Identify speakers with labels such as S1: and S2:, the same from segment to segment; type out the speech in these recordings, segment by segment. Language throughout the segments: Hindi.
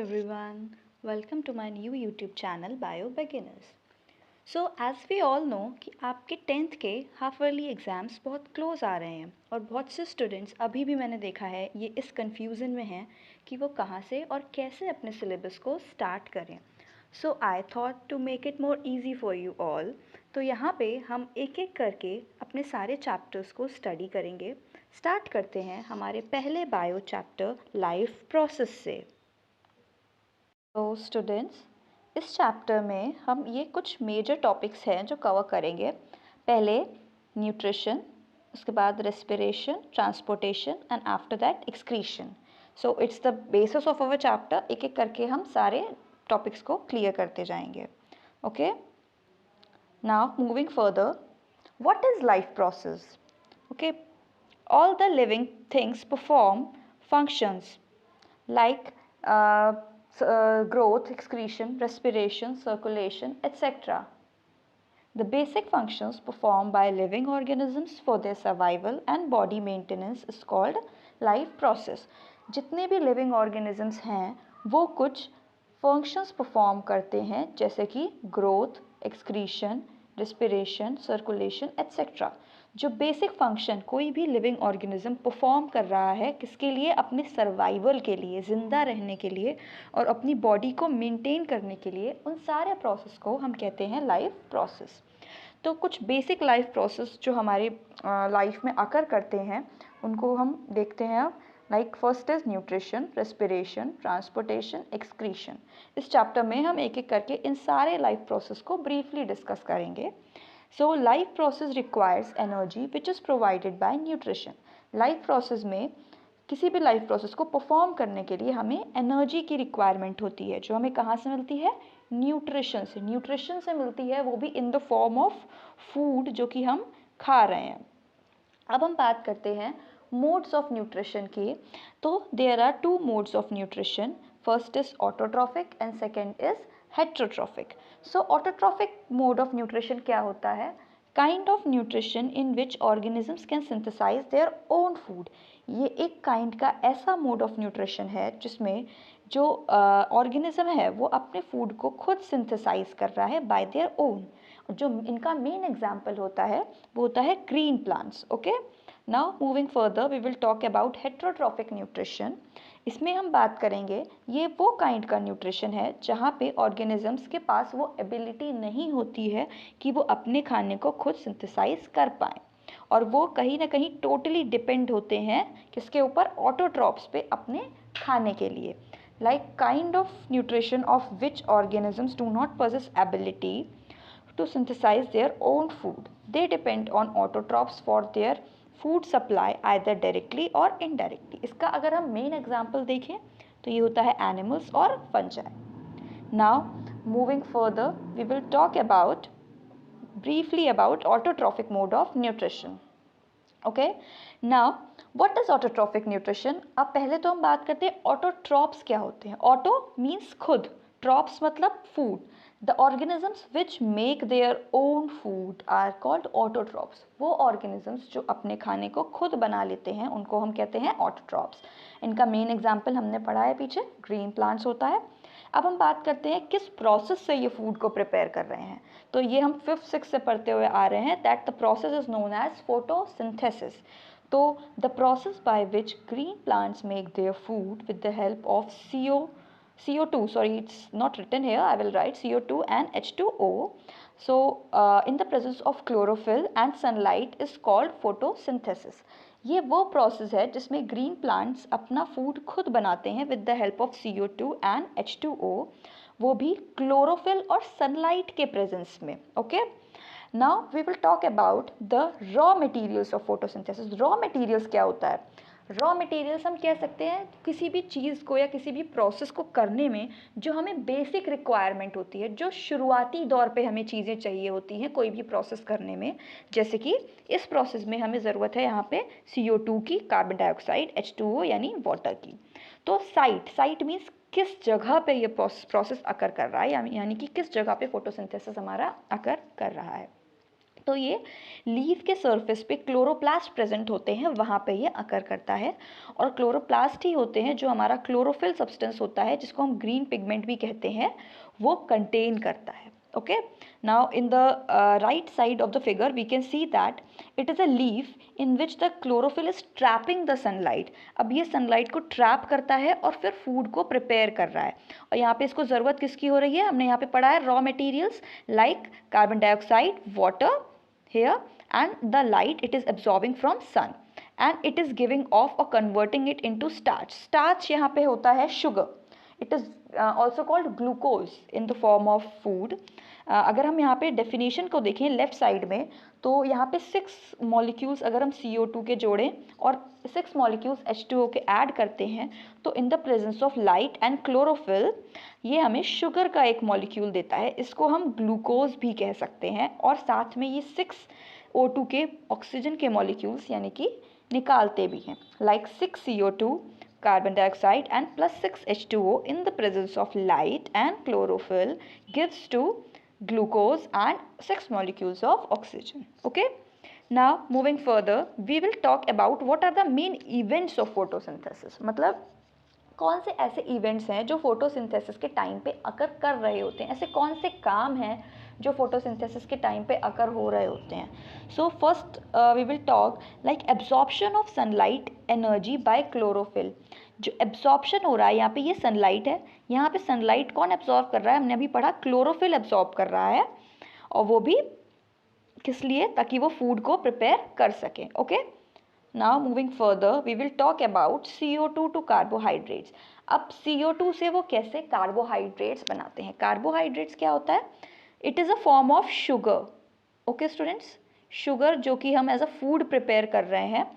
S1: Everyone, welcome to my new YouTube channel Bio Beginners. So as we all know कि आपके 10th के हाफ ईयरली एग्ज़ाम्स बहुत क्लोज आ रहे हैं और बहुत से स्टूडेंट्स अभी भी मैंने देखा है ये इस कन्फ्यूज़न में हैं कि वो कहाँ से और कैसे अपने सिलेबस को स्टार्ट करें. So I thought to make it more easy for you all. तो यहाँ पे हम एक एक करके अपने सारे चैप्टर्स को स्टडी करेंगे. स्टार्ट करते हैं हमारे पहले बायो चैप्टर लाइफ प्रोसेस से. तो स्टूडेंट्स, इस चैप्टर में हम ये कुछ मेजर टॉपिक्स हैं जो कवर करेंगे. पहले न्यूट्रिशन, उसके बाद respiration, transportation and after that excretion. So it's the basis of our chapter. एक एक करके हम सारे टॉपिक्स को क्लियर करते जाएंगे. Okay, now moving further, what is life process? Okay, all the living things perform functions like growth, excretion, respiration, circulation, etc. The basic functions performed by living organisms for their survival and body maintenance is called life process. जितने भी living organisms हैं वो कुछ functions perform करते हैं जैसे कि growth, excretion, respiration, circulation, etc. जो बेसिक फंक्शन कोई भी लिविंग ऑर्गेनिज्म परफॉर्म कर रहा है किसके लिए? अपने सर्वाइवल के लिए, ज़िंदा रहने के लिए और अपनी बॉडी को मेंटेन करने के लिए. उन सारे प्रोसेस को हम कहते हैं लाइफ प्रोसेस. तो कुछ बेसिक लाइफ प्रोसेस जो हमारी लाइफ में अकर करते हैं उनको हम देखते हैं अब. Like first is nutrition, respiration, transportation, excretion. इस चैप्टर में हम एक एक करके इन सारे लाइफ प्रोसेस को ब्रीफली डिस्कस करेंगे. So life process requires energy which is provided by nutrition. Life process में किसी भी लाइफ प्रोसेस को परफॉर्म करने के लिए हमें एनर्जी की रिक्वायरमेंट होती है जो हमें कहाँ से मिलती है? न्यूट्रिशन से. न्यूट्रिशन से मिलती है, वो भी in the form of food जो कि हम खा रहे हैं. अब हम बात करते हैं मोड्स ऑफ न्यूट्रिशन की. तो there are two modes of nutrition. First is autotrophic and second is heterotrophic. So autotrophic mode of nutrition क्या होता है? Kind of nutrition in which organisms can synthesise their own food. ये एक काइंड का ऐसा मोड ऑफ न्यूट्रिशन है जिसमें जो ऑर्गेनिज्म है वो अपने फूड को खुद सिंथेसाइज कर रहा है बाय देयर ओन. जो इनका मेन एग्जाम्पल होता है वो होता है green plants. Okay, now moving further we will talk about heterotrophic nutrition. इसमें हम बात करेंगे ये वो काइंड का न्यूट्रिशन है जहाँ पे ऑर्गेनिजम्स के पास वो एबिलिटी नहीं होती है कि वो अपने खाने को खुद सिंथेसाइज कर पाएँ और वो कहीं ना कहीं टोटली डिपेंड होते हैं किसके ऊपर? ऑटोट्रॉप्स पे अपने खाने के लिए. Like kind of nutrition of which organisms do not possess ability to synthesize their own food. They depend on autotrophs for their food supply either directly or indirectly. इसका अगर हम मेन एग्जाम्पल देखें तो ये होता है एनिमल्स और fungi. Now moving further we will talk about briefly about autotrophic mode of nutrition. Okay, now what is autotrophic nutrition? अब पहले तो हम बात करते हैं ऑटोट्रॉप्स क्या होते हैं. ऑटो मीन्स खुद, ट्रॉप्स मतलब food. The organisms which make their own food are called autotrophs. वो ऑर्गेनिजम्स जो अपने खाने को खुद बना लेते हैं उनको हम कहते हैं ऑटोट्रॉप्स. इनका मेन एग्जाम्पल हमने पढ़ा है पीछे, ग्रीन प्लांट्स होता है. अब हम बात करते हैं किस प्रोसेस से ये फूड को प्रिपेयर कर रहे हैं. तो ये हम 5th 6th से पढ़ते हुए आ रहे हैं that the process is known as photosynthesis. तो the process by which green plants make their food with the help of CO2, sorry, it's not written here, I will write CO2 and H2O. So in the presence of chlorophyll and sunlight is called photosynthesis. ये वो प्रोसेस है जिसमें ग्रीन प्लांट्स अपना फूड खुद बनाते हैं with the help of CO2 and H2O, वो भी क्लोरोफिल और सनलाइट के प्रेजेंस में. Okay, now we will talk about the raw materials of photosynthesis. Raw materials क्या होता है? रॉ मटेरियल्स हम कह सकते हैं किसी भी चीज़ को या किसी भी प्रोसेस को करने में जो हमें बेसिक रिक्वायरमेंट होती है, जो शुरुआती दौर पे हमें चीज़ें चाहिए होती हैं कोई भी प्रोसेस करने में. जैसे कि इस प्रोसेस में हमें ज़रूरत है यहाँ पे CO2 की, कार्बन डाइऑक्साइड, H2O यानी वाटर की. तो साइट मीन्स किस जगह पे ये प्रोसेस अकर कर रहा है, यानी कि किस जगह पे फोटोसिंथेसिस हमारा अकर कर रहा है. तो ये लीफ के सरफेस पे क्लोरोप्लास्ट प्रेजेंट होते हैं, वहाँ पे ये अकर करता है। और क्लोरोप्लास्ट ही होते हैं जो हमारा क्लोरोफिल सब्सटेंस होता है, जिसको हम ग्रीन पिगमेंट भी कहते हैं, वो कंटेन करता है। Okay, now in the right side of the figure we can see that it is a leaf in which the chlorophyll is trapping the sunlight. अब ये sunlight को trap करता है और फिर food को prepare कर रहा है। और यहाँ पे इसको ज़रूरत किसकी हो रही है, हमने यहाँ पे पढ़ा है raw materials like carbon dioxide, water here and the light it is absorbing from sun and it is giving off or converting it into starch. Starch यहाँ पे होता है sugar. It is also called glucose in the form of food. अगर हम यहाँ पे डेफिनेशन को देखें लेफ्ट साइड में, तो यहाँ पे 6 मॉलिक्यूल्स अगर हम CO2 के जोड़ें और 6 मॉलिक्यूल्स H2O के ऐड करते हैं, तो in the presence of light and chlorophyll ये हमें शुगर का एक मॉलिक्यूल देता है। इसको हम ग्लूकोज भी कह सकते हैं। और साथ में ये 6 O2 के ऑक्सीजन के मॉलिक्यूल्स यानी कि निकालते भी हैं, like 6 CO2 carbon dioxide and plus 6 H2O in the presence of light and chlorophyll gives to glucose and 6 molecules of oxygen. Okay, now moving further we will talk about what are the main events of photosynthesis. मतलब कौन से ऐसे इवेंट्स हैं जो फोटोसिंथेसिस के टाइम पे अकर कर रहे होते हैं, ऐसे कौन से काम हैं जो फोटोसिंथेसिस के टाइम पे अकर हो रहे होते हैं। So first we will talk like absorption of sunlight energy by chlorophyll. जो एब्जॉर्प्शन हो रहा है यहाँ पे, ये सनलाइट है, यहाँ पे सनलाइट कौन एब्जॉर्ब कर रहा है, हमने अभी पढ़ा क्लोरोफिल एब्जॉर्ब कर रहा है, और वो भी किस लिए, ताकि वो फूड को प्रिपेयर कर सके। Okay, now moving further we will talk about CO2 to carbohydrates. अब CO2 से वो कैसे कार्बोहाइड्रेट्स बनाते हैं। कार्बोहाइड्रेट्स क्या होता है, it is a form of sugar. Okay students, sugar जो कि हम एज अ फूड प्रिपेयर कर रहे हैं,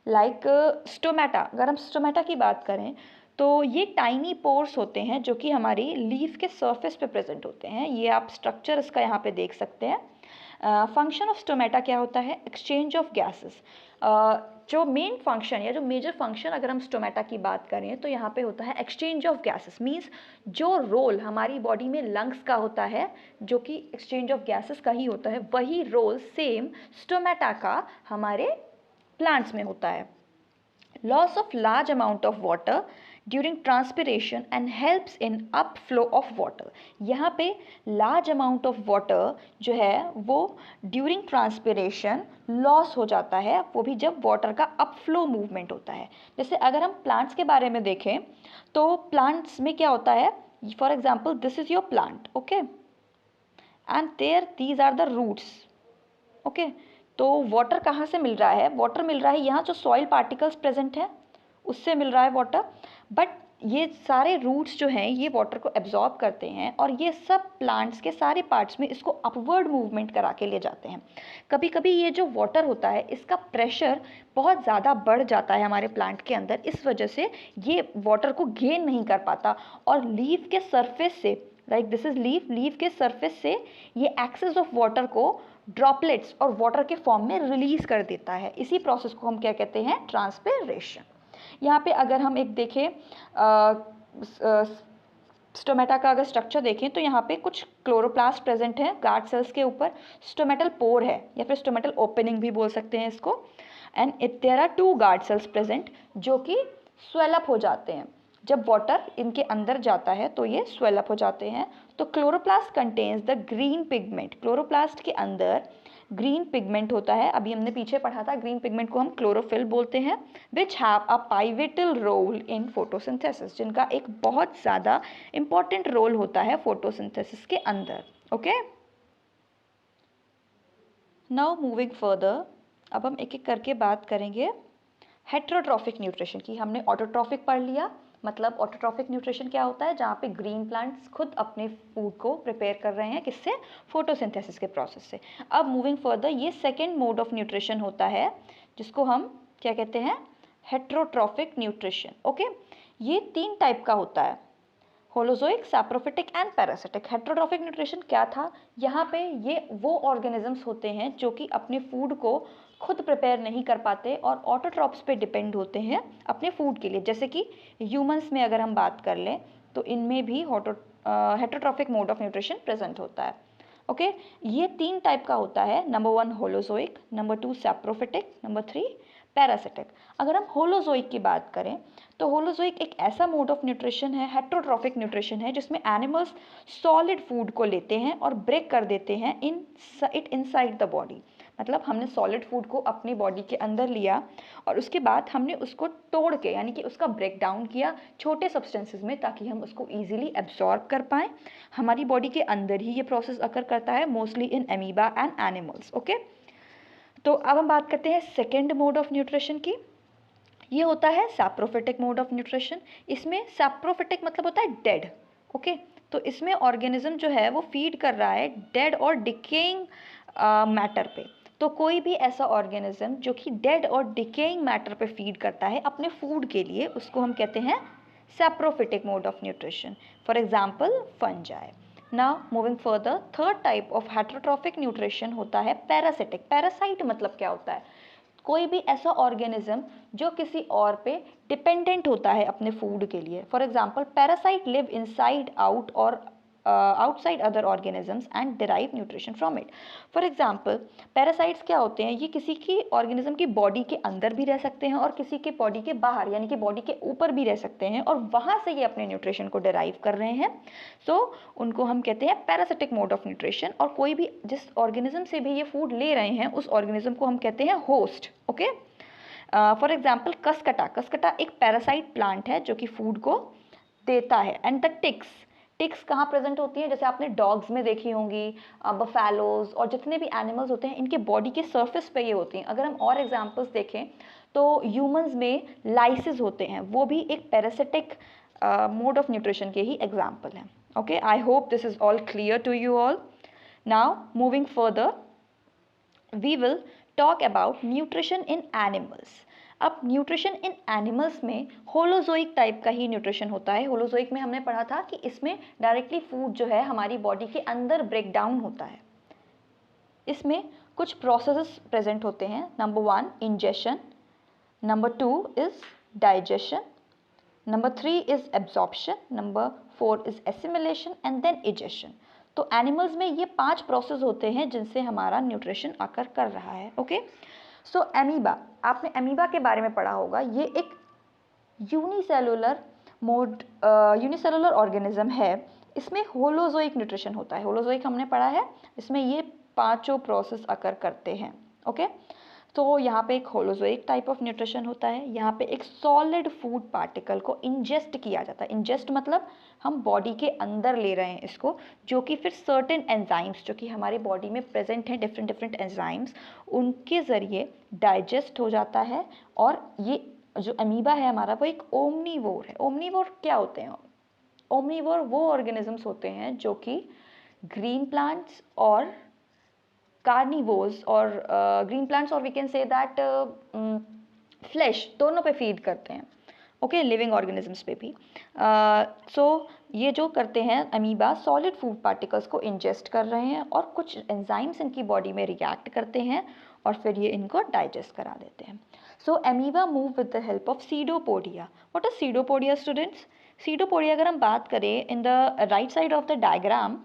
S1: लाइक स्टोमेटा। अगर हम स्टोमेटा की बात करें तो ये टाइनी पोर्स होते हैं जो कि हमारी लीफ के सरफेस पे प्रेजेंट होते हैं। ये आप स्ट्रक्चर इसका यहाँ पे देख सकते हैं। फंक्शन ऑफ स्टोमेटा क्या होता है, एक्सचेंज ऑफ गैसेस। जो मेन फंक्शन या जो मेजर फंक्शन अगर हम स्टोमेटा की बात करें तो यहाँ पे होता है एक्सचेंज ऑफ गैसेस। मींस जो रोल हमारी बॉडी में लंग्स का होता है जो कि एक्सचेंज ऑफ गैसेस का ही होता है, वही रोल सेम स्टोमेटा का हमारे प्लांट्स में होता है। Loss of large amount of water during transpiration and helps in upflow of water. यहाँ पे लार्ज अमाउंट ऑफ वाटर जो है वो ड्यूरिंग ट्रांसपिरेशन लॉस हो जाता है, वो भी जब वाटर का अपफ्लो मूवमेंट होता है। जैसे अगर हम प्लांट्स के बारे में देखें तो प्लांट्स में क्या होता है, for example this is your plant, okay, and these are the roots. Okay, तो वाटर कहाँ से मिल रहा है, वाटर मिल रहा है यहाँ जो सॉइल पार्टिकल्स प्रेजेंट हैं उससे मिल रहा है वाटर। बट ये सारे रूट्स जो हैं ये वाटर को एब्जॉर्ब करते हैं और ये सब प्लांट्स के सारे पार्ट्स में इसको अपवर्ड मूवमेंट करा के ले जाते हैं। कभी कभी ये जो वाटर होता है इसका प्रेशर बहुत ज़्यादा बढ़ जाता है हमारे प्लांट के अंदर, इस वजह से ये वाटर को गेन नहीं कर पाता और लीफ के सरफेस से, लाइक दिस इज लीफ के सरफेस से ये एक्सेस ऑफ वाटर को ड्रॉपलेट्स और वाटर के फॉर्म में रिलीज कर देता है। इसी प्रोसेस को हम क्या कहते हैं, ट्रांसपिरेशन। यहाँ पे अगर हम एक देखें स्टोमेटा का अगर स्ट्रक्चर देखें तो यहाँ पे कुछ क्लोरोप्लास्ट प्रेजेंट है गार्ड सेल्स के ऊपर, स्टोमेटल पोर है या फिर स्टोमेटल ओपनिंग भी बोल सकते हैं इसको, and there are 2 guard cells present जो कि स्वेलअप हो जाते हैं। जब वाटर इनके अंदर जाता है तो ये स्वेलअप हो जाते हैं। तो chloroplast contains the green pigment, chloroplast के अंदर ग्रीन पिगमेंट होता है, अभी हमने पीछे पढ़ा था, ग्रीन पिगमेंट को हम क्लोरोफिल बोलते हैं, which have a pivotal role in photosynthesis, जिनका एक बहुत ज़्यादा इंपॉर्टेंट रोल होता है फोटोसिंथेसिस के अंदर। ओके, नाउ मूविंग फर्दर, अब हम एक एक करके बात करेंगे हेट्रोट्रॉफिक न्यूट्रिशन की। हमने ऑटोट्रॉफिक पढ़ लिया, मतलब ऑटोट्रॉफिक न्यूट्रिशन क्या होता है, जहाँ पे ग्रीन प्लांट्स खुद अपने फूड को प्रिपेयर कर रहे हैं, किससे, फोटोसिंथेसिस के प्रोसेस से। अब मूविंग फर्दर, ये सेकेंड मोड ऑफ न्यूट्रिशन होता है जिसको हम क्या कहते हैं, हेट्रोट्रॉफिक न्यूट्रिशन। ओके, ये 3 टाइप का होता है, holozoic, saprophytic and parasitic. Heterotrophic nutrition क्या था, यहाँ पे ये वो ऑर्गेनिजम्स होते हैं जो कि अपने फूड को खुद प्रिपेयर नहीं कर पाते और ऑटोट्रॉप्स पे डिपेंड होते हैं अपने फूड के लिए। जैसे कि ह्यूमंस में अगर हम बात कर लें तो इनमें भी heterotrophic mode of nutrition present होता है। ओके ये 3 टाइप का होता है, number 1 holozoic, number 2 saprophytic, number 3 parasitic. अगर हम होलोजोइक की बात करें तो होलोजोइक एक ऐसा मोड ऑफ न्यूट्रिशन है, हेट्रोट्रॉफिक न्यूट्रिशन है, जिसमें एनिमल्स सॉलिड फूड को लेते हैं और ब्रेक कर देते हैं इनसाइड द बॉडी। मतलब हमने सॉलिड फूड को अपनी बॉडी के अंदर लिया और उसके बाद हमने उसको तोड़ के यानी कि उसका ब्रेक डाउन किया छोटे सब्सटेंसेस में, ताकि हम उसको ईजिली एब्जॉर्ब कर पाएँ। हमारी बॉडी के अंदर ही ये प्रोसेस अकर करता है, mostly in amoeba and animals. Okay तो अब हम बात करते हैं सेकेंड मोड ऑफ न्यूट्रिशन की। ये होता है सैप्रोफिटिक मोड ऑफ न्यूट्रिशन। इसमें सैप्रोफिटिक मतलब होता है डेड। ओके तो इसमें ऑर्गेनिज्म जो है वो फीड कर रहा है डेड और डिकेइंग मैटर पे। तो कोई भी ऐसा ऑर्गेनिज्म जो कि डेड और डिकेइंग मैटर पे फीड करता है अपने फूड के लिए, उसको हम कहते हैं saprophytic mode of nutrition. For example fungi. Now moving further, third type of heterotrophic nutrition होता है पैरासिटिक। पैरासाइट मतलब क्या होता है? कोई भी ऐसा ऑर्गेनिज्म जो किसी और पे डिपेंडेंट होता है अपने फूड के लिए। For example parasite live inside out और outside other organisms and derive nutrition from it. For example parasites क्या होते हैं? ये किसी की ऑर्गेनिज्म की बॉडी के अंदर भी रह सकते हैं और किसी के बॉडी के बाहर यानी कि बॉडी के ऊपर भी रह सकते हैं और वहाँ से ये अपने न्यूट्रिशन को डिराइव कर रहे हैं। सो उनको हम कहते हैं पैरासिटिक मोड ऑफ न्यूट्रिशन। और कोई भी जिस ऑर्गेनिज्म से भी ये फूड ले रहे हैं उस ऑर्गेनिज्म को हम कहते हैं host. Okay for example cuscuta. Cuscuta एक पैरासाइट प्लांट है जो कि फूड को देता है। एंड द टिक्स कहाँ प्रेजेंट होती हैं? जैसे आपने डॉग्स में देखी होंगी, बफेलोज और जितने भी एनिमल्स होते हैं इनके बॉडी के सरफेस पे ये होती हैं। अगर हम और एग्जांपल्स देखें तो ह्यूमंस में लाइसिस होते हैं, वो भी एक पैरासिटिक मोड ऑफ न्यूट्रिशन के ही एग्जाम्पल हैं। Okay I hope this is all clear to you all. Now moving further we will talk about nutrition in animals. अब न्यूट्रिशन इन एनिमल्स में होलोजोइक टाइप का ही न्यूट्रिशन होता है। होलोजोइक में हमने पढ़ा था कि इसमें डायरेक्टली फूड जो है हमारी बॉडी के अंदर ब्रेक डाउन होता है। इसमें कुछ प्रोसेसेस प्रेजेंट होते हैं। Number 1 ingestion, number 2 is digestion, number 3 is absorption, number 4 is assimilation and then egestion. तो एनिमल्स में ये 5 प्रोसेस होते हैं जिनसे हमारा न्यूट्रिशन आकर कर रहा है। ओके सो एमीबा, आपने एमीबा के बारे में पढ़ा होगा। ये एक यूनिसेलुलर ऑर्गेनिज्म है। इसमें होलोजोइक न्यूट्रिशन होता है। होलोजोइक हमने पढ़ा है, इसमें ये 5 प्रोसेस अकर करते हैं। ओके तो यहाँ पे एक होलोजोइक टाइप ऑफ न्यूट्रिशन होता है। यहाँ पे एक सॉलिड फूड पार्टिकल को इंजेस्ट किया जाता है। इंजेस्ट मतलब हम बॉडी के अंदर ले रहे हैं इसको, जो कि फिर सर्टेन एंजाइम्स जो कि हमारे बॉडी में प्रेजेंट हैं, डिफरेंट एंजाइम्स, उनके ज़रिए डाइजेस्ट हो जाता है। और ये जो अमीबा है हमारा वो एक ओमनीवोर है। ओमनीवोर क्या होते हैं? ओमनीवोर वो ऑर्गेनिजम्स होते हैं जो कि ग्रीन प्लांट्स और कार्निवोर्स और ग्रीन प्लांट्स और we can say that flesh दोनों पे फीड करते हैं। ओके लिविंग ऑर्गेनिजम्स पे भी। सो ये जो करते हैं अमीबा, सॉलिड फूड पार्टिकल्स को इंजेस्ट कर रहे हैं और कुछ एंजाइम्स इनकी बॉडी में रिएक्ट करते हैं और फिर ये इनको डाइजेस्ट करा देते हैं। So amoeba move with the help of pseudopodia. What is pseudopodia students? Pseudopodia अगर हम बात करें in the right side of the diagram,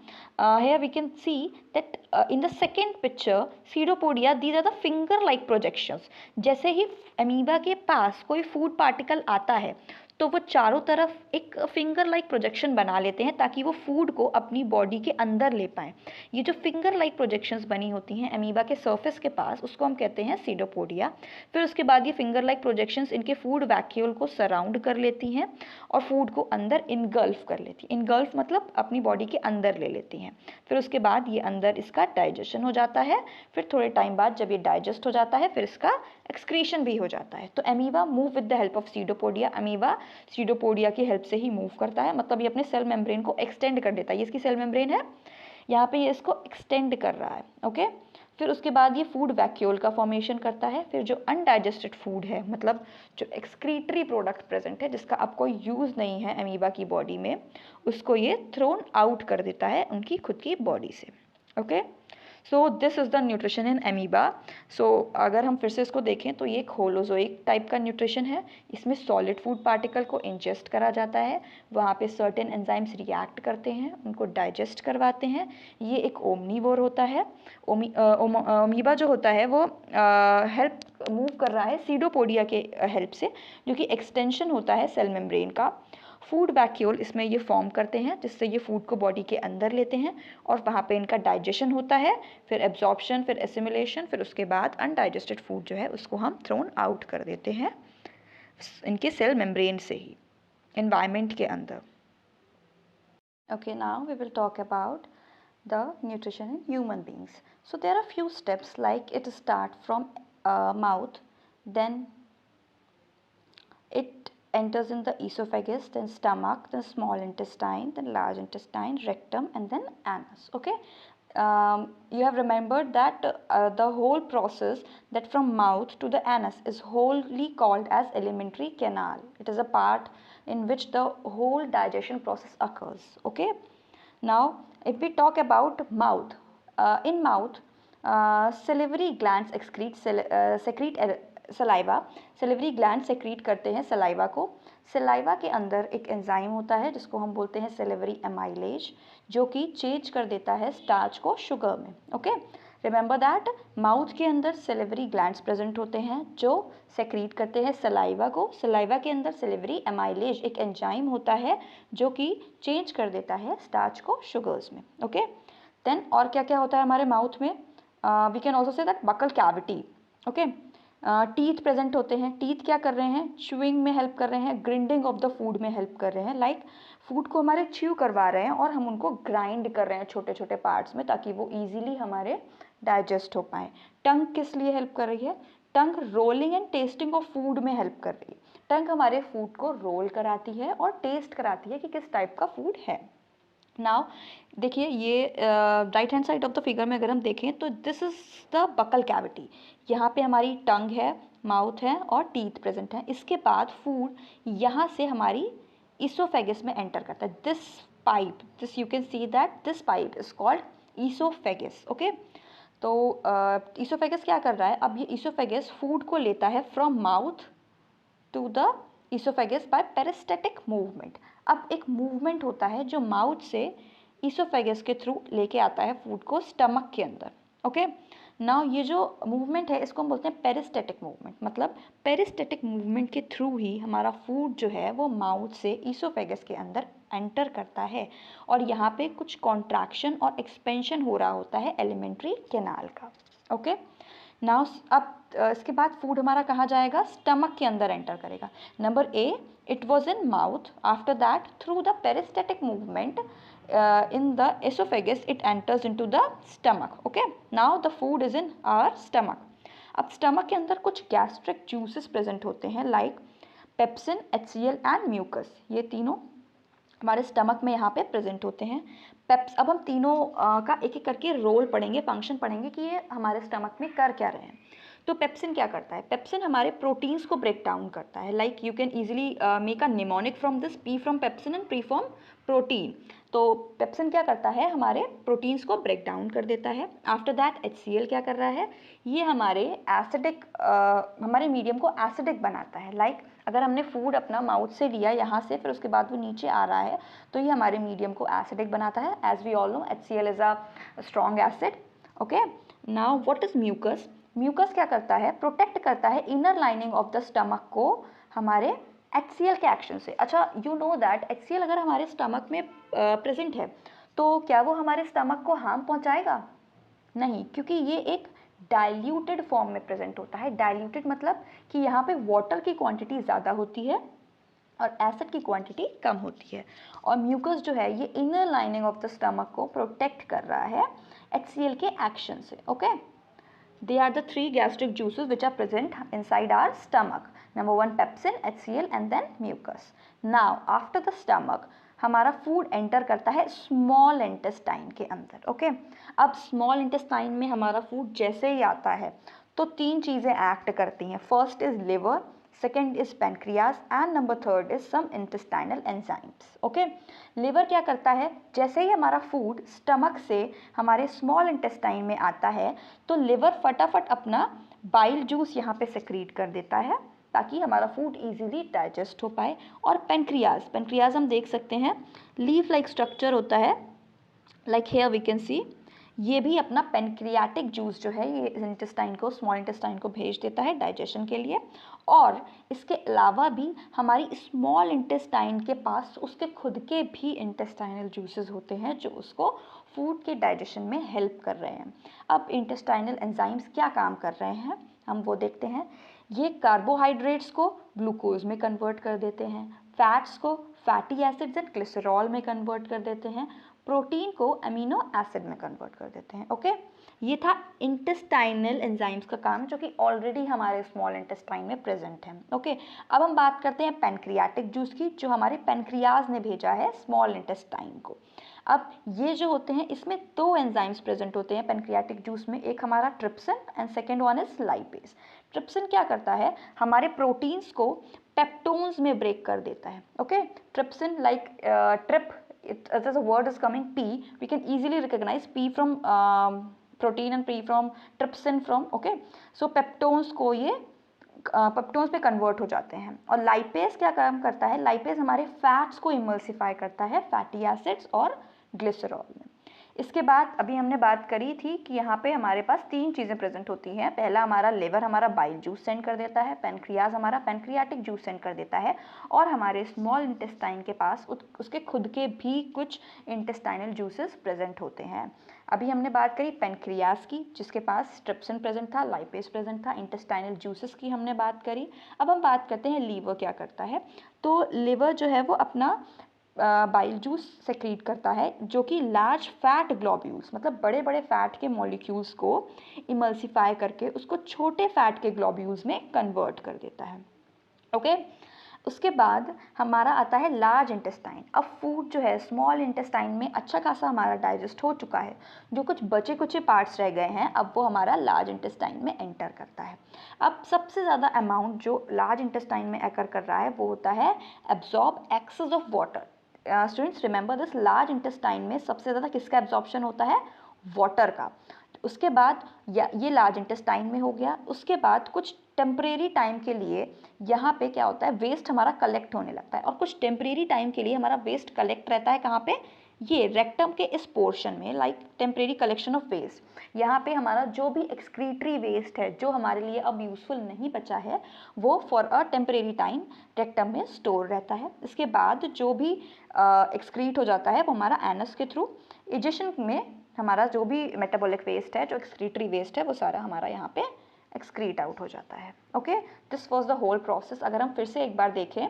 S1: here we can see that in the second picture pseudopodia, these are the finger like projections। जैसे ही अमीबा के पास कोई फूड पार्टिकल आता है तो वो चारों तरफ एक फिंगर लाइक प्रोजेक्शन बना लेते हैं ताकि वो फूड को अपनी बॉडी के अंदर ले पाएँ। ये जो फिंगर लाइक प्रोजेक्शंस बनी होती हैं अमीबा के सरफेस के पास, उसको हम कहते हैं सीडोपोडिया। फिर उसके बाद ये फिंगर लाइक प्रोजेक्शंस इनके फूड वैक्यूल को सराउंड कर लेती हैं और फूड को अंदर इनगल्फ कर लेती हैं। इनगल्फ मतलब अपनी बॉडी के अंदर ले लेती हैं। फिर उसके बाद ये अंदर इसका डाइजेशन हो जाता है। फिर थोड़े टाइम बाद जब ये डाइजेस्ट हो जाता है फिर इसका एक्सक्रीशन भी हो जाता है। तो amoeba move with the help of pseudopodia. Amoeba pseudopodia की हेल्प से ही मूव करता है, मतलब ये अपने सेल मेम्ब्रेन को एक्सटेंड कर देता है। ये इसकी सेल मेम्ब्रेन है, यहाँ पे ये इसको एक्सटेंड कर रहा है। ओके फिर उसके बाद ये फूड वैक्यूल का फॉर्मेशन करता है। फिर जो अनडाइजेस्टेड फूड है, मतलब जो एक्सक्रीटरी प्रोडक्ट प्रेजेंट है जिसका अब कोई यूज़ नहीं है अमीबा की बॉडी में, उसको ये थ्रोन आउट कर देता है उनकी खुद की बॉडी से। Okay so this is the nutrition in amoeba. So अगर हम फिर से इसको देखें तो ये एक होलोजोइक टाइप का न्यूट्रिशन है. इसमें सॉलिड फूड पार्टिकल को इंजेस्ट करा जाता है, वहाँ पे सर्टेन एंजाइम्स रिएक्ट करते हैं, उनको डाइजेस्ट करवाते हैं. ये एक ओमनीवोर होता है. अमीबा जो होता है वो हेल्प मूव कर रहा है सीडोपोडिया के हेल्प से, जो कि एक्सटेंशन होता है सेल मेम्ब्रेन का. फूड वैक्यूल इसमें ये फॉर्म करते हैं, जिससे ये फूड को बॉडी के अंदर लेते हैं और वहाँ पे इनका डाइजेशन होता है, फिर एब्जॉर्प्शन, फिर एसिमिलेशन, फिर उसके बाद अनडाइजेस्टेड फूड जो है उसको हम थ्रोन आउट कर देते हैं इनके सेल मेम्ब्रेन से ही, एनवायरनमेंट के अंदर. Okay, now we will talk about the nutrition in human beings. So there are few steps, like it start from mouth, then it enters in the esophagus, then stomach, then small intestine, then large intestine, rectum, and then anus. Okay, you have remembered that the whole process that from mouth to the anus is wholly called as alimentary canal. It is a part in which the whole digestion process occurs. Okay, now if we talk about mouth, in mouth salivary glands secrete saliva. Salivary gland secrete करते हैं सलाइवा को. सलाइवा के अंदर एक एंजाइम होता है जिसको हम बोलते हैं सेलिवरी एमाइलेज, जो कि चेंज कर देता है स्टार्च को शुगर में. ओके, रिमेंबर दैट माउथ के अंदर सेलिवरी ग्लैंड्स प्रेजेंट होते हैं जो सेक्रीट करते हैं सलाइवा को. सलाइवा के अंदर सेलिवरी एमाइलेज एक एंजाइम होता है जो कि चेंज कर देता है स्टार्च को शुगर्स में. ओके, देन और क्या क्या होता है हमारे माउथ में? We can also say that buccal cavity. Okay, teeth present होते हैं. टीथ क्या कर रहे हैं? च्यूइंग में हेल्प कर रहे हैं, ग्रिंडिंग ऑफ द फूड में हेल्प कर रहे हैं. लाइक फूड को हमारे च्यू करवा रहे हैं और हम उनको ग्राइंड कर रहे हैं छोटे छोटे पार्ट्स में, ताकि वो इजीली हमारे डाइजेस्ट हो पाए. टंग किस लिए हेल्प कर रही है? Tongue rolling and tasting of food में हेल्प कर रही है. टंग हमारे फूड को रोल कराती है और टेस्ट कराती है कि किस टाइप का फूड है. नाउ देखिए, ये right hand side of the figure में अगर हम देखें तो this is the buccal cavity. यहाँ पे हमारी टंग है, माउथ है और टीथ प्रेजेंट है. इसके बाद फूड यहाँ से हमारी ईसोफेगस में एंटर करता है. This pipe, this you can see that this pipe is called oesophagus. Okay, तो ईसोफेगस क्या कर रहा है? अब ये ईसोफेगस फूड को लेता है from mouth to the oesophagus by peristaltic movement. अब एक मूवमेंट होता है जो माउथ से ईसोफेगस के थ्रू लेके आता है फूड को स्टमक के अंदर. ओके, नाउ ये जो मूवमेंट है इसको हम बोलते हैं पेरिस्टेटिक मूवमेंट. मतलब पेरिस्टेटिक मूवमेंट के थ्रू ही हमारा फूड जो है वो माउथ से ईसोफेगस के अंदर एंटर करता है और यहाँ पे कुछ कॉन्ट्रैक्शन और एक्सपेंशन हो रहा होता है एलिमेंट्री कैनाल का. ओके, नाउ अब इसके बाद फूड हमारा कहाँ जाएगा? स्टमक के अंदर एंटर करेगा. Number A, it was in mouth. After that through the peristaltic movement in the esophagus it enters into the stomach. Okay, now the food is in our stomach. अब स्टमक के अंदर कुछ गैस्ट्रिक जूसेस प्रेजेंट होते हैं, like pepsin, HCl and mucus. ये तीनों हमारे स्टमक में यहाँ पे प्रेजेंट होते हैं. अब हम तीनों का एक एक करके रोल पढ़ेंगे, फंक्शन पढ़ेंगे कि ये हमारे स्टमक में कर क्या रहे हैं. तो पेप्सिन क्या करता है? पेप्सिन हमारे प्रोटीन्स को ब्रेक डाउन करता है. Like you can easily make a mnemonic from this, P from pepsin and pre from protein. तो पेप्सिन क्या करता है? हमारे प्रोटीन्स को ब्रेक डाउन कर देता है. आफ्टर दैट HCl क्या कर रहा है? ये हमारे एसिडिक हमारे मीडियम को एसिडिक बनाता है. लाइक अगर हमने फूड अपना माउथ से लिया यहाँ से, फिर उसके बाद वो नीचे आ रहा है, तो ये हमारे मीडियम को एसिडिक बनाता है. As we all know HCl is a strong acid. Okay, now what is mucus? Mucus क्या करता है? प्रोटेक्ट करता है inner lining of the stomach को हमारे HCl के एक्शन से. अच्छा, यू नो दैट HCl अगर हमारे स्टमक में प्रेजेंट है तो क्या वो हमारे स्टमक को हार्म पहुंचाएगा? नहीं, क्योंकि ये एक डाइल्यूटेड फॉर्म में प्रेजेंट होता है. डाइल्यूटेड मतलब कि यहाँ पे वाटर की क्वांटिटी ज़्यादा होती है और एसिड की क्वांटिटी कम होती है. और म्यूकस जो है ये inner lining of the stomach को प्रोटेक्ट कर रहा है HCl के एक्शन से. Okay, they are the three gastric juices which are present inside our stomach. Number 1 pepsin, HCl and then mucus. Now after the stomach हमारा फूड एंटर करता है स्मॉल इंटेस्टाइन के अंदर. ओके, अब स्मॉल इंटेस्टाइन में हमारा फूड जैसे ही आता है तो तीन चीज़ें एक्ट करती हैं. First is liver, second is pancreas and number third is some intestinal enzymes. Okay, liver क्या करता है, जैसे ही हमारा फूड स्टमक से हमारे स्मॉल इंटेस्टाइन में आता है तो लिवर फटाफट अपना बाइल जूस यहाँ पे सेक्रीट कर देता है ताकि हमारा फूड इजीली डाइजेस्ट हो पाए। और पेनक्रियाज हम देख सकते हैं लीफ लाइक स्ट्रक्चर होता है, like hair we can see, ये भी अपना पेनक्रियाटिक जूस जो है ये इंटेस्टाइन को, स्मॉल इंटेस्टाइन को भेज देता है डाइजेशन के लिए। और इसके अलावा भी हमारी स्मॉल इंटेस्टाइन के पास उसके खुद के भी इंटेस्टाइनल जूसेस होते हैं जो उसको फूड के डाइजेशन में हेल्प कर रहे हैं। अब इंटेस्टाइनल एंजाइम्स क्या काम कर रहे हैं हम वो देखते हैं। ये कार्बोहाइड्रेट्स को ग्लूकोज में कन्वर्ट कर देते हैं, फैट्स को फैटी एसिड्स एंड ग्लिसरॉल में कन्वर्ट कर देते हैं, प्रोटीन को अमीनो एसिड में कन्वर्ट कर देते हैं। ओके, ये था इंटेस्टाइनल एंजाइम्स का काम जो कि ऑलरेडी हमारे स्मॉल इंटेस्टाइन में प्रेजेंट है। ओके, अब हम बात करते हैं पैनक्रियाटिक जूस की जो हमारे पैनक्रियाज ने भेजा है स्मॉल इंटेस्टाइन को। अब ये जो होते हैं इसमें दो एंजाइम्स प्रेजेंट होते हैं पैनक्रियाटिक जूस में, एक हमारा trypsin and second one is lipase. Trypsin क्या करता है, हमारे प्रोटीन्स को पेप्टोन्स में ब्रेक कर देता है। Okay, trypsin like trip, as the word is coming P, we can easily recognize P from protein and P from trypsin from, okay, so peptones को ये पेप्टोन्स पे कन्वर्ट हो जाते हैं। और लाइपेज क्या काम करता है, लाइपेज हमारे फैट्स को इमल्सिफाई करता है फैटी एसिड्स और ग्लिसरॉल में। इसके बाद अभी हमने बात करी थी कि यहाँ पे हमारे पास तीन चीज़ें प्रेजेंट होती हैं। पहला हमारा लिवर हमारा बाइल जूस सेंड कर देता है, पैनक्रियाज हमारा पैनक्रियाटिक जूस सेंड कर देता है, और हमारे स्मॉल इंटेस्टाइन के पास उसके खुद के भी कुछ इंटेस्टाइनल जूसेस प्रेजेंट होते हैं। अभी हमने बात करी पैनक्रियाज की जिसके पास ट्रिप्सिन प्रेजेंट था, लाइपेज प्रेजेंट था, इंटेस्टाइनल जूसेस की हमने बात करी। अब हम बात करते हैं लीवर क्या करता है। तो लिवर जो है वो अपना बाइल जूस सेक्रीट करता है जो कि लार्ज फैट ग्लोब्यूल्स, मतलब बड़े बड़े फैट के मॉलिक्यूल्स को इमल्सिफाई करके उसको छोटे फैट के ग्लोब्यूल्स में कन्वर्ट कर देता है। ओके, उसके बाद हमारा आता है लार्ज इंटेस्टाइन। अब फूड जो है स्मॉल इंटेस्टाइन में अच्छा खासा हमारा डाइजेस्ट हो चुका है, जो कुछ बचे कुचे पार्ट्स रह गए हैं अब वो हमारा लार्ज इंटेस्टाइन में एंटर करता है। अब सबसे ज़्यादा अमाउंट जो लार्ज इंटेस्टाइन में एकर कर रहा है वो होता है absorb excess of water. Students remember this, large intestine में सबसे ज़्यादा किसका एब्जॉर्प्शन होता है, वाटर का। उसके बाद ये लार्ज इंटेस्टाइन में हो गया। उसके बाद कुछ टेम्परेरी टाइम के लिए यहाँ पे क्या होता है, वेस्ट हमारा कलेक्ट होने लगता है, और कुछ टेम्परेरी टाइम के लिए हमारा वेस्ट कलेक्ट रहता है कहाँ पे, ये रेक्टम के इस पोर्शन में, like temporary collection of waste. यहाँ पे हमारा जो भी एक्सक्रीटरी वेस्ट है जो हमारे लिए अब यूज़फुल नहीं बचा है वो for a temporary time rectum में स्टोर रहता है। इसके बाद जो भी एक्सक्रीट हो जाता है वो हमारा एनस के थ्रू इजेशन में हमारा जो भी मेटाबॉलिक वेस्ट है, जो एक्सक्रीटरी वेस्ट है, वो सारा हमारा यहाँ पे एक्सक्रीट आउट हो जाता है। Okay, this was the whole process. अगर हम फिर से एक बार देखें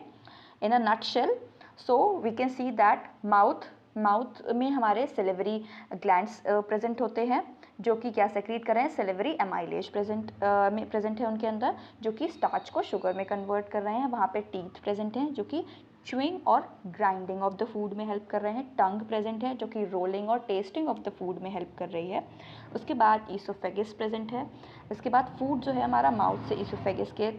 S1: in a nutshell, so we can see that mouth में हमारे सेलिवरी ग्लैंड्स प्रेजेंट होते हैं जो कि क्या सेक्रीट कर रहे हैं, सेलिवरी एमाइलेज प्रेजेंट है उनके अंदर, जो कि स्टार्च को शुगर में कन्वर्ट कर रहे हैं। वहाँ पे टीथ प्रेजेंट हैं जो कि च्यूइंग और ग्राइंडिंग ऑफ द फूड में हेल्प कर रहे हैं। टंग प्रेजेंट है जो कि रोलिंग और टेस्टिंग ऑफ द फूड में हेल्प कर रही है। उसके बाद ईसोफेगस प्रेजेंट है। इसके बाद फूड जो है हमारा माउथ से ईसोफेगस के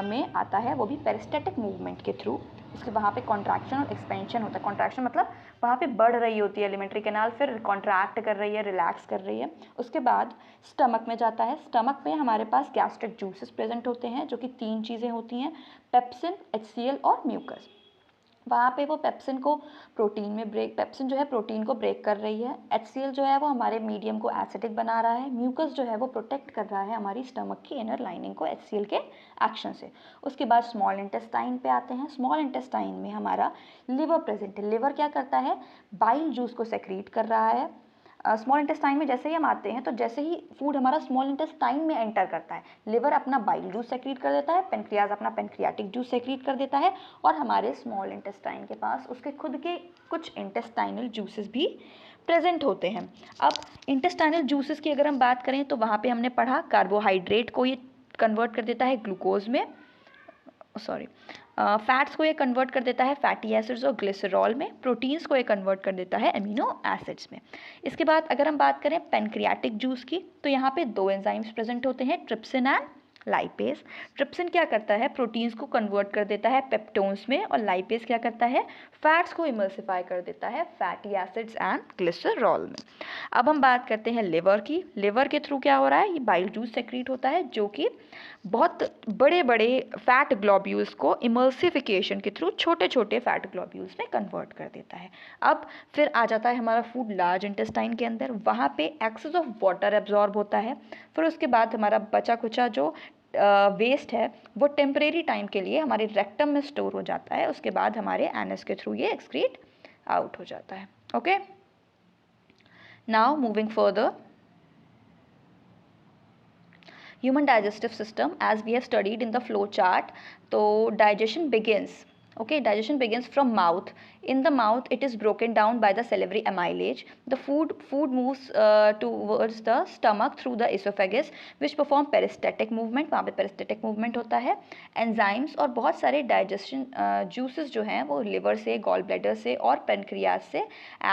S1: में आता है, वो भी पेरिस्टेटिक मूवमेंट के थ्रू। इसके वहाँ पे कॉन्ट्रैक्शन और एक्सपेंशन होता है। कॉन्ट्रैक्शन मतलब वहाँ पे बढ़ रही होती है एलिमेंट्री कैनाल, फिर कॉन्ट्रैक्ट कर रही है, रिलैक्स कर रही है। उसके बाद स्टमक में जाता है। स्टमक में हमारे पास गैस्ट्रिक जूसेस प्रेजेंट होते हैं जो कि तीन चीज़ें होती हैं, पेप्सिन, HCl और म्यूकस। वहाँ पे वो पेप्सिन को प्रोटीन में पेप्सिन जो है प्रोटीन को ब्रेक कर रही है। HCl जो है वो हमारे मीडियम को एसिडिक बना रहा है। म्यूकस जो है वो प्रोटेक्ट कर रहा है हमारी स्टमक की इनर लाइनिंग को HCl के एक्शन से। उसके बाद स्मॉल इंटेस्टाइन पे आते हैं। स्मॉल इंटेस्टाइन में हमारा लिवर प्रेजेंट है। लिवर क्या करता है, बाइल जूस को सेक्रीट कर रहा है। स्मॉल इंटेस्टाइन में जैसे ही हम आते हैं तो जैसे ही फूड हमारा स्मॉल इंटेस्टाइन में एंटर करता है, लिवर अपना बाइल जूस सेक्रीट कर देता है, पेनक्रियाज अपना पेनक्रियाटिक जूस सेक्रीट कर देता है, और हमारे स्मॉल इंटेस्टाइन के पास उसके खुद के कुछ इंटेस्टाइनल जूसेस भी प्रेजेंट होते हैं। अब इंटेस्टाइनल जूसेस की अगर हम बात करें तो वहाँ पे हमने पढ़ा कार्बोहाइड्रेट को ये कन्वर्ट कर देता है ग्लूकोज में, फैट्स को ये कन्वर्ट कर देता है फैटी एसिड्स और ग्लिसरॉल में, प्रोटीन्स को ये कन्वर्ट कर देता है एमिनो एसिड्स में। इसके बाद अगर हम बात करें पैनक्रियाटिक जूस की तो यहाँ पे दो एंजाइम्स प्रेजेंट होते हैं, ट्रिप्सिन एंड लाइपेज। ट्रिप्सिन क्या करता है, प्रोटीन्स को कन्वर्ट कर देता है पेप्टोन्स में, और लाइपेज क्या करता है, फैट्स को इमल्सिफाई कर देता है फैटी एसिड्स एंड ग्लिसरॉल में। अब हम बात करते हैं लिवर की। लिवर के थ्रू क्या हो रहा है, ये बाइल जूस सेक्रीट होता है जो कि बहुत बड़े बड़े फैट ग्लोब्यूल्स को इमल्सिफिकेशन के थ्रू छोटे छोटे फैट ग्लोब्यूल्स में कन्वर्ट कर देता है। अब फिर आ जाता है हमारा फूड लार्ज इंटेस्टाइन के अंदर, वहाँ पे एक्सेस ऑफ वाटर एब्जॉर्ब होता है। फिर उसके बाद हमारा बचा कुचा जो वेस्ट है वो टेम्परेरी टाइम के लिए हमारे रेक्टम में स्टोर हो जाता है, उसके बाद हमारे एनएस के थ्रू ये एक्सक्रीट आउट हो जाता है। Okay, now moving further, human digestive system, as we have studied in the flow chart. So digestion begins, okay, digestion begins from mouth. In the mouth it is broken down by the salivary amylase. The food moves towards the stomach through the esophagus which perform peristaltic movement, वहाँ पे peristaltic movement होता है। enzymes और बहुत सारे digestion juices जो हैं वो liver से, gall bladder से और pancreas से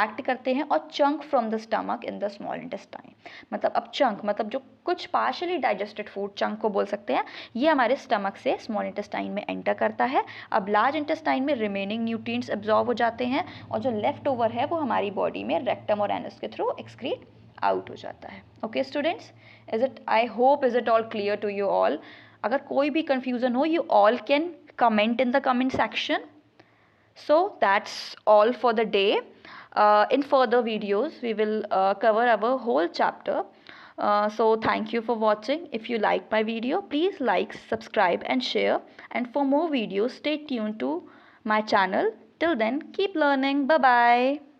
S1: act करते हैं, और chunk from the stomach in the small intestine। मतलब अब chunk मतलब जो कुछ partially digested food chunk को बोल सकते हैं, ये हमारे stomach से small intestine में enter करता है। अब large intestine में remaining nutrients absorb हो जाते हैं, और जो लेफ्ट ओवर है वो हमारी बॉडी में रेक्टम और एनस के थ्रू एक्सक्रीट आउट हो जाता है। Okay students, is it, I hope is it all clear to you all. अगर कोई भी कंफ्यूजन हो, you all can comment in the comment section. So that's all for the day. In further videos we will cover our whole chapter. So thank you for watching. If you like my video, please like, subscribe and share, and for more videos stay tuned to my channel. Till then, keep learning. Bye bye.